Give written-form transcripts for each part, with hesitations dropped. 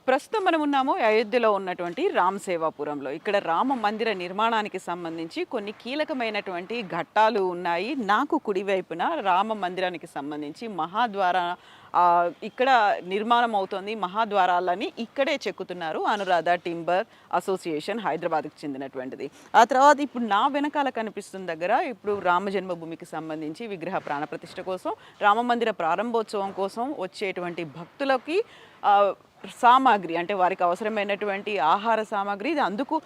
ప్రస్తుతం మనం ఉన్నాము అయోధ్యలో ఉన్నటువంటి రామ్ సేవాపురంలో. ఇక్కడ రామ మందిర నిర్మాణానికి సంబంధించి కొన్ని కీలకమైనటువంటి ఘట్టాలు ఉన్నాయి. నాకు కుడివైపున రామ మందిరానికి సంబంధించి మహాద్వార ఇక్కడ నిర్మాణం అవుతోంది. మహాద్వారాలని ఇక్కడే చెక్కుతున్నారు. అనురాధ టింబర్ అసోసియేషన్ హైదరాబాద్కి చెందినటువంటిది. ఆ తర్వాత ఇప్పుడు నా వెనకాల కనిపిస్తున్న దగ్గర ఇప్పుడు రామ జన్మభూమికి సంబంధించి విగ్రహ ప్రాణప్రతిష్ఠ కోసం, రామ మందిర ప్రారంభోత్సవం కోసం వచ్చేటువంటి భక్తులకి సామాగ్రి అంటే వారికి అవసరమైనటువంటి ఆహార సామాగ్రి ఇది అందుకు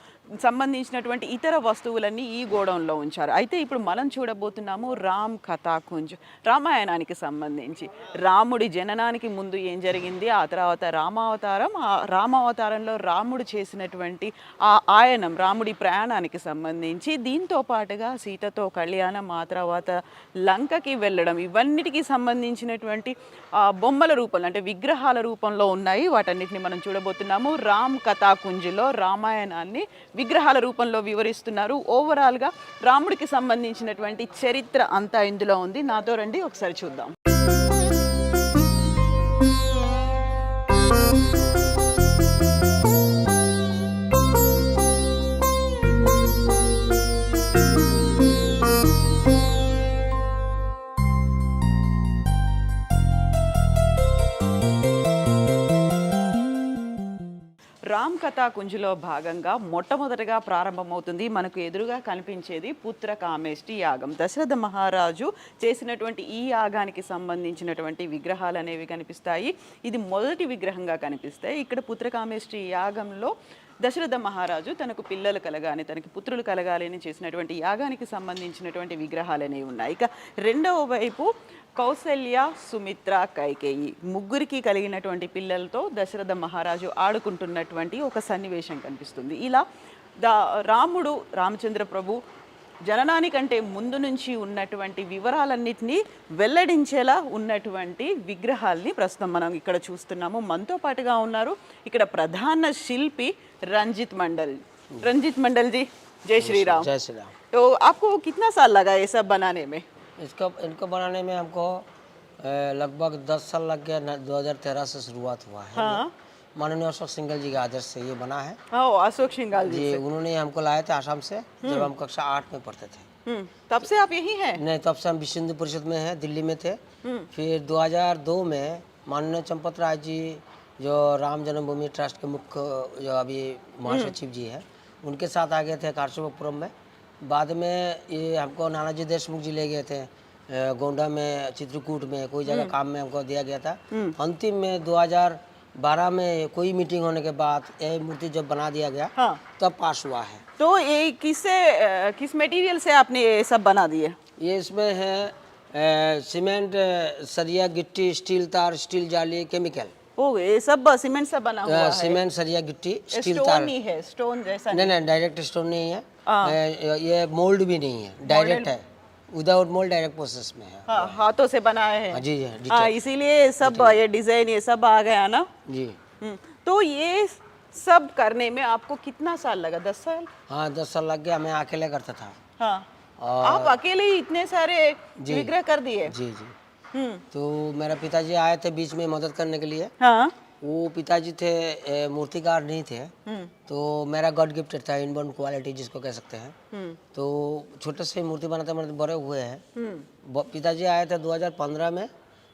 సంబంధించినటువంటి ఇతర వస్తువులన్నీ ఈ గోడౌన్లో ఉంచారు. అయితే ఇప్పుడు మనం చూడబోతున్నాము రామ్ కథాకుంజ్, రామాయణానికి సంబంధించి రాముడి జననానికి ముందు ఏం జరిగింది, ఆ తర్వాత రామావతారం, ఆ రామావతారంలో రాముడు చేసినటువంటి ఆ ఆయనం, రాముడి ప్రయాణానికి సంబంధించి, దీంతో పాటుగా సీతతో కళ్యాణం, ఆ తర్వాత లంకకి వెళ్ళడం, ఇవన్నిటికీ సంబంధించినటువంటి బొమ్మల రూపంలో అంటే విగ్రహాల రూపంలో ఉన్నాయి. వాటన్నిటిని మనం చూడబోతున్నాము. రామ్ కథాకుంజ్లో రామాయణాన్ని విగ్రహాల రూపంలో వివరిస్తున్నారు. ఓవరాల్గా రాముడికి సంబంధించినటువంటి చరిత్ర అంతా ఇందులో ఉంది. నాతో రండి ఒకసారి చూద్దాం. రామ్ కథాకుంజ్లో భాగంగా మొట్టమొదటగా ప్రారంభమవుతుంది మనకు ఎదురుగా కనిపించేది పుత్రకామేష్టి యాగం. దశరథ మహారాజు చేసినటువంటి ఈ యాగానికి సంబంధించినటువంటి విగ్రహాలు అనేవి కనిపిస్తాయి. ఇది మొదటి విగ్రహంగా కనిపిస్తాయి. ఇక్కడ పుత్రకామేష్టి యాగంలో దశరథ మహారాజు తనకు పిల్లలు కలగాలి, తనకి పుత్రులు కలగాలి అని చేసినటువంటి యాగానికి సంబంధించినటువంటి విగ్రహాలు అనేవి ఉన్నాయి. ఇక రెండవ వైపు కౌసల్య, సుమిత్ర, కైకేయి ముగ్గురికి కలిగినటువంటి పిల్లలతో దశరథ మహారాజు ఆడుకుంటున్నటువంటి ఒక సన్నివేశం కనిపిస్తుంది. ఇలా రాముడు, రామచంద్ర ప్రభు జననానికంటే ముందు నుంచి ఉన్నటువంటి వివరాలన్నింటినీ వెల్లడించేలా ఉన్నటువంటి విగ్రహాల్ని ప్రస్తుతం మనం ఇక్కడ చూస్తున్నాము. మనతో పాటుగా ఉన్నారు ఇక్కడ ప్రధాన శిల్పి రంజిత్ మండల్. రంజిత్ मंडल जी, जय श्री राम। जय श्री राम। तो आपको कितना साल लगा ये सब बनाने में? इनको बनाने में हमको लगभग 10 साल लग गया। 2013 से शुरुआत हुआ है। हाँ। माननीय अशोक सिंघल जी के आदर्श से ये बना है। हाँ, अशोक सिंघल जी से। उन्होंने हमको लाए थे आसाम से जब हम कक्षा 8 में पढ़ते थे। तब से आप यही हैं? नहीं, तब से हम विश्व हिंदू परिषद में हैं, दिल्ली में थे। फिर 2002 में माननीय चंपत राय जी जो राम जन्मभूमि ट्रस्ट के मुख्य जो अभी महासचिव जी हैं, उनके साथ आ गए थे कारसेवकपुरम में। बाद में ये हमको नानाजी देशमुख जी ले गए थे गोंडा में, चित्रकूट में, कोई जगह काम में हमको दिया गया था। अंतिम में 2012 में कोई मीटिंग होने के बाद ये मूर्ति जब बना दिया गया, हाँ। तब पास हुआ है। तो ये किस मटेरियल से आपने ये सब बना दिए? ये इसमें है सीमेंट, सरिया, गिट्टी, स्टील तार, स्टील जाली, केमिकल। ओ, ये सब सीमेंट से बना हुआ है? सीमेंट, सरिया, गिट्टी, स्टील तार। स्टोन नहीं है, स्टोन जैसा नहीं नहीं, डायरेक्ट स्टोन नहीं है। ये मोल्ड भी नहीं है, डायरेक्ट है, विदाउट मोल्ड, डायरेक्ट प्रोसेस में है। हाँ, हाथों से बनाए हैं। जी जी, हाँ, इसीलिए सब ये डिजाइन ये सब आ गया ना। जी। तो ये सब करने में आपको कितना साल लगा? 10 साल? हाँ, 10 साल लग गया। मैं अकेले करता था। हाँ। आप अकेले ही इतने सारे विग्रह कर दिए? जी जी। तो मेरा पिताजी आए थे बीच में मदद करने के लिए। हाँ। वो पिताजी थे मूर्तिकार नहीं थे, तो मेरा गॉड गिफ्टेड था, इनबॉर्न क्वालिटी जिसको कह सकते हैं। तो छोटे से मूर्ति बनाते बनाते बड़े हुए हैं। पिताजी आए थे 2015 में,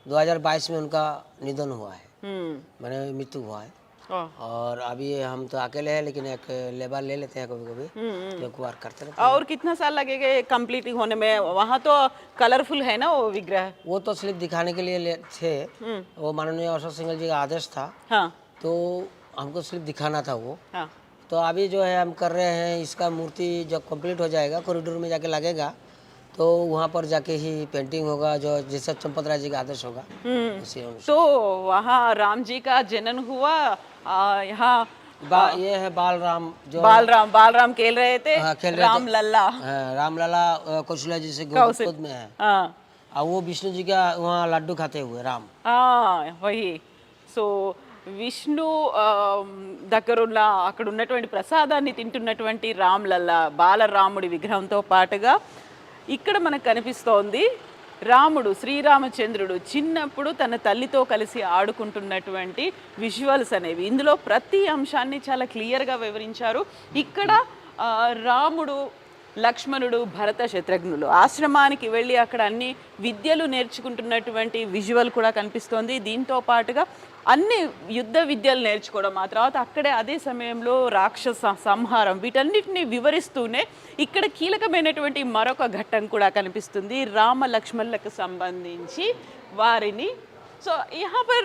2022 में उनका निधन हुआ है, मैंने मृत्यु हुआ है। और अभी हम तो अकेले हैं, लेकिन एक लेबर ले लेते हैं कभी कभी, तो एक बार करते रहते हैं। और कितना साल लगेगा कंप्लीट होने में? वहाँ तो कलरफुल है ना वो विग्रह? वो तो सिर्फ दिखाने के लिए थे, वो माननीय अशोक सिंघल जी का आदेश था। हाँ। तो हमको सिर्फ दिखाना था वो। हाँ। तो अभी जो है हम कर रहे हैं, इसका मूर्ति जब कंप्लीट हो जाएगा, कॉरिडोर में जाके लगेगा, तो वहाँ पर जाके ही पेंटिंग होगा, जो जैसे चंपत राय जी का आदेश होगा उसी अनुसार। तो वहाँ राम जी का जन्म हुआ, यहाँ ये है बालराम, जो बालराम खेल रहे थे। हाँ, खेल रहे राम थे। लल्ला। हाँ, राम लला कौशल्या जी से कौशल- गोद में है। हाँ और वो विष्णु जी का वहाँ लड्डू खाते हुए राम। हाँ, वही। सो విష్ణు దగ్గరున్న అక్కడ ఉన్నటువంటి ప్రసాదాన్ని తింటున్నటువంటి రామ్లల్లా బాలరాముడి విగ్రహంతో పాటుగా ఇక్కడ మనకు కనిపిస్తోంది రాముడు శ్రీరామచంద్రుడు చిన్నప్పుడు తన తల్లితో కలిసి ఆడుకుంటున్నటువంటి విజువల్స్ అనేవి. ఇందులో ప్రతి అంశాన్ని చాలా క్లియర్గా వివరించారు. ఇక్కడ రాముడు లక్ష్మణుడు భరత శత్రుఘ్నులు ఆశ్రమానికి వెళ్ళి అక్కడ అన్ని విద్యలు నేర్చుకుంటున్నటువంటి విజువల్ కూడా కనిపిస్తోంది. దీంతో పాటుగా అన్ని యుద్ధ విద్యలు నేర్చుకోవడం, ఆ తర్వాత అక్కడే అదే సమయంలో రాక్షస సంహారం, వీటన్నిటిని వివరిస్తూనే ఇక్కడ కీలకమైనటువంటి మరొక ఘట్టం కూడా కనిపిస్తుంది రామ లక్ష్మణులకు సంబంధించి వారిని. సో यहाँ पर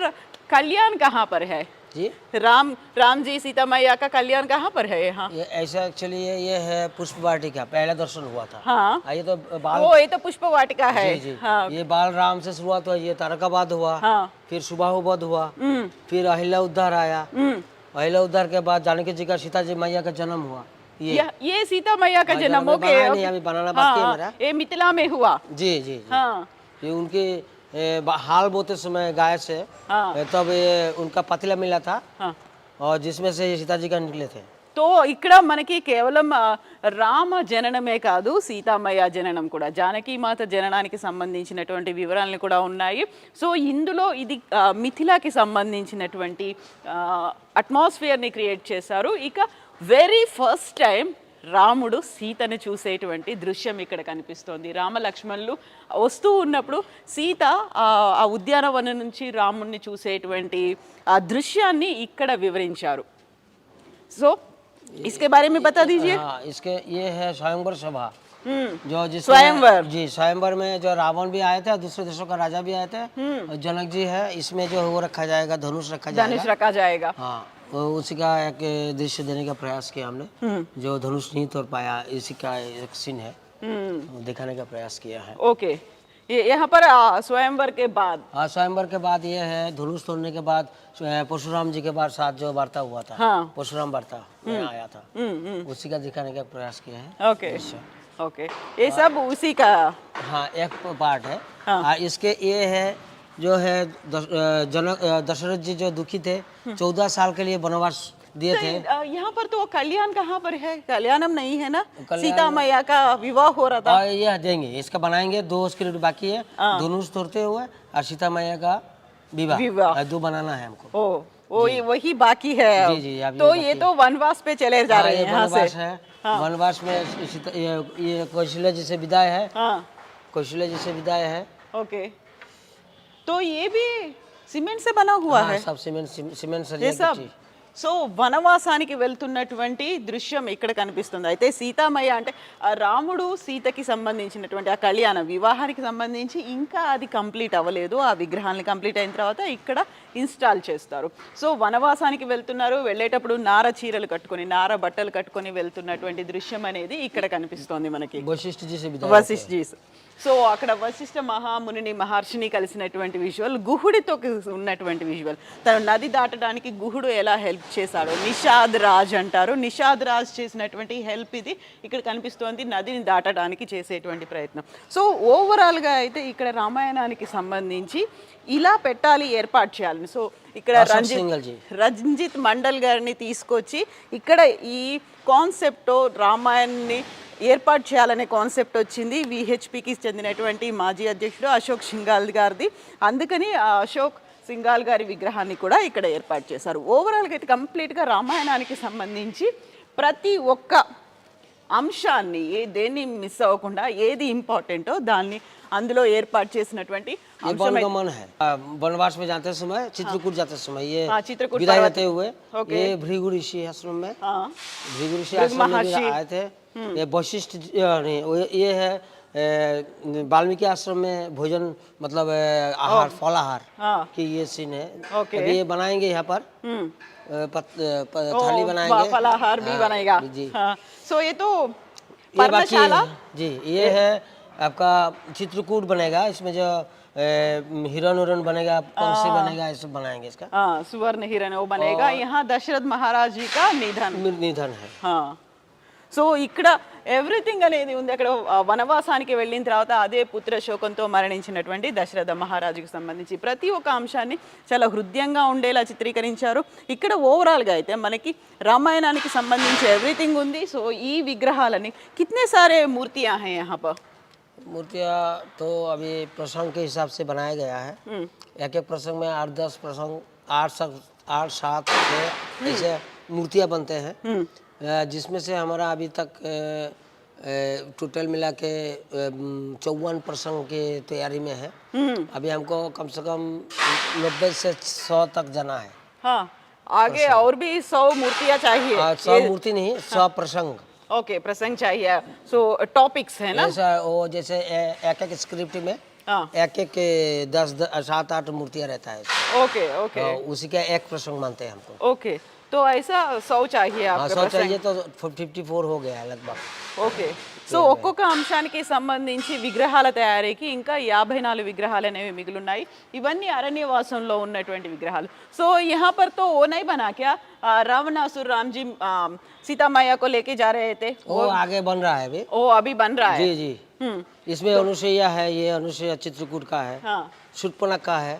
कल्याण कहाँ पर है जी राम जी सीता मैया का कल्याण कहाँ पर है यहाँ? ये ऐसा एक्चुअली ये है पुष्प वाटिका, पहला दर्शन हुआ था। हाँ ये तो बाल वो ये तो पुष्प वाटिका है। जी, जी। हाँ ये बाल राम से शुरुआत हुआ, ये तारकाबाद हुआ, हाँ फिर सुबाहुबद हुआ, फिर अहिल्या उद्धार आया, अहिल्या उद्धार के बाद जानकी जी का सीता जी मैया का जन्म हुआ। ये सीता मैया का जन्म हो बनाया नहीं, अभी बनाना बाकी है मेरा। ये मिथिला में हुआ। जी जी जी। हाँ ये उनके हाल बोते समय गाय से हाँ तब ये उनका पतीला मिला था, हाँ और जिसमें से ये सीता जी का निकले थे। तो ఇక్కడ మనకి కేవలం రామ జననమే కాదు, సీతామయ్య జననం కూడా, జానకి మాత జననానికి సంబంధించినటువంటి వివరాలు కూడా ఉన్నాయి. సో ఇందులో ఇది మిథిలాకి సంబంధించినటువంటి అట్మాస్ఫియర్ని క్రియేట్ చేశారు. ఇక వెరీ ఫస్ట్ టైం రాముడు సీతను చూసేటువంటి దృశ్యం ఇక్కడ కనిపిస్తోంది. రామ లక్ష్మణులు వస్తూ ఉన్నప్పుడు సీత ఆ ఉద్యానవనం నుంచి రాముడిని చూసేటువంటి ఆ దృశ్యాన్ని ఇక్కడ వివరించారు. సో इसके बारे में बता दीजिए। हाँ, इसके ये है स्वयंवर सभा, जो जिसमें स्वयंवर। जी स्वयंवर में जो रावण भी आए थे, दूसरे देशों का राजा भी आए थे, और जनक जी है, इसमें जो वो रखा जाएगा, धनुष रखा जाएगा। धनुष रखा जाएगा। हाँ, तो उसी का एक दृश्य देने का प्रयास किया हमने, जो धनुष नहीं तोड़ पाया, इसी का एक सीन है, दिखाने का प्रयास किया है। ओके, ये यहाँ पर स्वयंवर के बाद हाँ, स्वयंवर के बाद ये है धनुष तोड़ने के बाद परशुराम जी के बाद साथ जो वार्ता हुआ था, हाँ परशुराम वार्ता में आया था, उसी का दिखाने का प्रयास किया है। ओके ओके, ये सब उसी का। हाँ, एक पार्ट है। हाँ। इसके ये है जो है दशरथ जी जो दुखी थे, 14 साल के लिए वनवास दिए थे। यहाँ पर तो कल्याण कहाँ पर है? कल्याणम नहीं है ना, सीता मैया का विवाह हो रहा था। और ये देंगे, इसका बनाएंगे, 2 स्क्रिप्ट बाकी है, धनुष तोड़ते हुए और सीता मैया का विवाह, दो बनाना है हमको। ओ वही बाकी है। जी जी, अभी तो वो ये बाकी तो वनवास पे चले जा रहे है। हैं यहाँ वनवास से। है, वनवास में ये कौशल्या जी से विदाई है, हाँ कौशल्या जी से विदाई है। ओके, तो ये भी सीमेंट से बना हुआ हाँ, है सब सीमेंट ये सरिया सब। की चीज। సో వనవాసానికి వెళ్తున్నటువంటి దృశ్యం ఇక్కడ కనిపిస్తుంది. అయితే సీతామయ్య అంటే ఆ రాముడు సీతకి సంబంధించినటువంటి ఆ కళ్యాణ వివాహానికి సంబంధించి ఇంకా అది కంప్లీట్ అవ్వలేదు. ఆ విగ్రహాన్ని కంప్లీట్ అయిన తర్వాత ఇక్కడ ఇన్స్టాల్ చేస్తారు. సో వనవాసానికి వెళ్తున్నారు, వెళ్ళేటప్పుడు నార చీరలు కట్టుకొని నార బట్టలు కట్టుకొని వెళ్తున్నటువంటి దృశ్యం అనేది ఇక్కడ కనిపిస్తోంది మనకి. वशिष्ठ जी से विदाई వశిష్ఠ జీ. సో అక్కడ వశిష్ఠ మహామునిని మహర్షిని కలిసినటువంటి విజువల్, గుహుడితో ఉన్నటువంటి విజువల్, తను నది దాటడానికి గుహుడు ఎలా హెల్ప్ చేశాడో నిషాద్ రాజ్ అంటారు. నిషాద్ రాజ్ చేసినటువంటి హెల్ప్ ఇది ఇక్కడ కనిపిస్తోంది, నదిని దాటడానికి చేసేటువంటి ప్రయత్నం. సో ఓవరాల్గా అయితే ఇక్కడ రామాయణానికి సంబంధించి ఇలా పెట్టాలి, ఏర్పాటు చేయాలి. సో ఇక్కడ రంజిత్ మండల్ గారిని తీసుకొచ్చి ఇక్కడ ఈ కాన్సెప్ట్ రామాయణాన్ని ఏర్పాటు చేయాలనే కాన్సెప్ట్ వచ్చింది విహెచ్పికి చెందినటువంటి మాజీ అధ్యక్షుడు అశోక్ సింఘాల్ గారిది. అందుకని ఆ అశోక్ సింఘాల్ గారి విగ్రహాన్ని కూడా ఇక్కడ ఏర్పాటు చేశారు. ఓవరాల్గా అయితే కంప్లీట్గా రామాయణానికి సంబంధించి ప్రతి ఒక్క అంశాన్ని దేన్ని మిస్ అవ్వకుండా ఏది ఇంపార్టెంటో దాన్ని అందులో ఏర్పాటు చేసినటువంటి वनगमन है। वनवास में जाते समय, चित्रकूट जाते समय, ये चित्रकूट विदाई लेते हुए ये भृगु ऋषि आश्रम में, भृगु ऋषि आश्रम में भी आए थे। ये वशिष्ठ नहीं, ये है वाल्मीकि आश्रम में भोजन, मतलब आहार, फलाहार की ये सीन है। अभी ये बनाएंगे यहाँ पर थाली बनाएंगे, फलाहार भी बनेगा जी। सो ये तो ये बाकी है जी। ये है आपका चित्रकूट बनेगा, इसमें जो हिरन उरन बनेगा, पंछी बनेगा, ये सब बनाएंगे इसका। सुवर्ण हिरन वो बनेगा। यहाँ दशरथ महाराज जी का निधन निधन है। हाँ, సో ఇక్కడ ఎవ్రీథింగ్ అనేది ఉంది. అక్కడ వనవాసానికి వెళ్ళిన తర్వాత అదే పుత్ర శోకంతో మరణించినటువంటి దశరథ మహారాజుకు సంబంధించి ప్రతి ఒక్క అంశాన్ని చాలా హృదయంగా ఉండేలా చిత్రీకరించారు. ఇక్కడ ఓవరాల్గా అయితే మనకి రామాయణానికి సంబంధించి ఎవ్రీథింగ్ ఉంది. సో ఈ విగ్రహాలని కితనే సారే మూర్తియా హై యహాं पर? मूर्तियाँ तो अभी प्रसंग के हिसाब से बनाया गया है। एक एक प्रसंग में 8-10 प्रसंग 8-7 ऐसे मूर्तियाँ बनते हैं, जिसमें से हमारा अभी तक टोटल मिला के 54 प्रसंग की तैयारी में है। अभी हमको कम से कम 90 से 100 तक जाना है। हाँ, आगे और भी 100 मूर्तियाँ चाहिए। 100 मूर्ति नहीं, 100 प्रसंग। ओके, प्रसंग चाहिए। सो टॉपिक्स है ना? ऐसा वो जैसे एक एक स्क्रिप्ट में हाँ, एक 7-8 मूर्तियाँ रहता है। ओके ओके उसी का एक प्रसंग मानते हैं हमको। ओके, तो ऐसा 100 चाहिए हाँ, आपका 100 प्रसंग? चाहिए तो 54 हो गया है लगभग। ఓకే, సో ఒక్కొక్క అంశానికి సంబంధించి విగ్రహాల తయారీకి ఇంకా 54 విగ్రహాలు అనేవి మిగిలిన్నాయి. ఇవన్నీ అరణ్యవాసంలో ఉన్నటువంటి విగ్రహాలు. సో यहाँ पर तो वो नहीं बना क्या, रावणासुर राम जी सीता मैया को लेके जा रहे थे, वो आगे बन रहा है अभी। वो अभी बन रहा है। जी जी, इसमें अनुसुईया है, ये अनुसुईया चित्रकूट का है, हाँ, शूर्पणखा का है।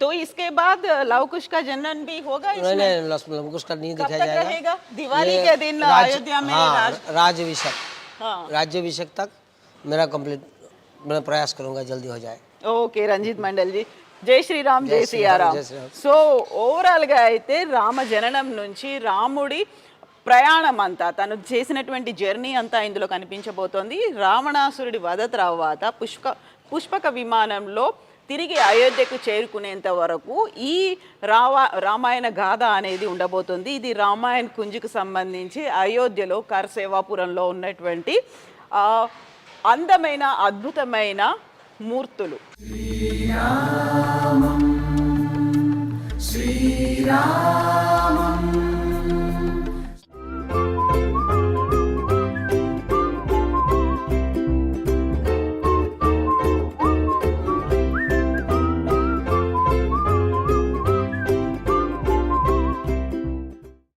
तो इसके बाद लवकुश का जनन भी होगा नहीं इसमें? नहीं, लवकुश का नहीं कब दिखाया तक जाएगा। रहेगा? दिवाली ये के दिन अयोध्या में राज्यभिषेक, हाँ, राज्यभिषेक तक मेरा कंप्लीट, मैं प्रयास करूंगा जल्दी हो जाए। ఓకే రంజిత్ మండల్ జీ, జై శ్రీరామ్, జై సియారామ్. జై శ్రీరామ్. సో ఓవరాల్గా అయితే రామ జననం నుంచి రాముడి ప్రయాణం అంతా, తను చేసినటువంటి జర్నీ అంతా ఇందులో కనిపించబోతోంది. రావణాసురుడి వధ తర్వాత పుష్పక విమానంలో తిరిగి అయోధ్యకు చేరుకునేంత వరకు ఈ రామాయణ గాథ అనేది ఉండబోతుంది. ఇది రామాయణ్ కుంజ్కు సంబంధించి అయోధ్యలో కర్సేవాపురంలో ఉన్నటువంటి అందమైన అద్భుతమైన మూర్తులు. శ్రీరామ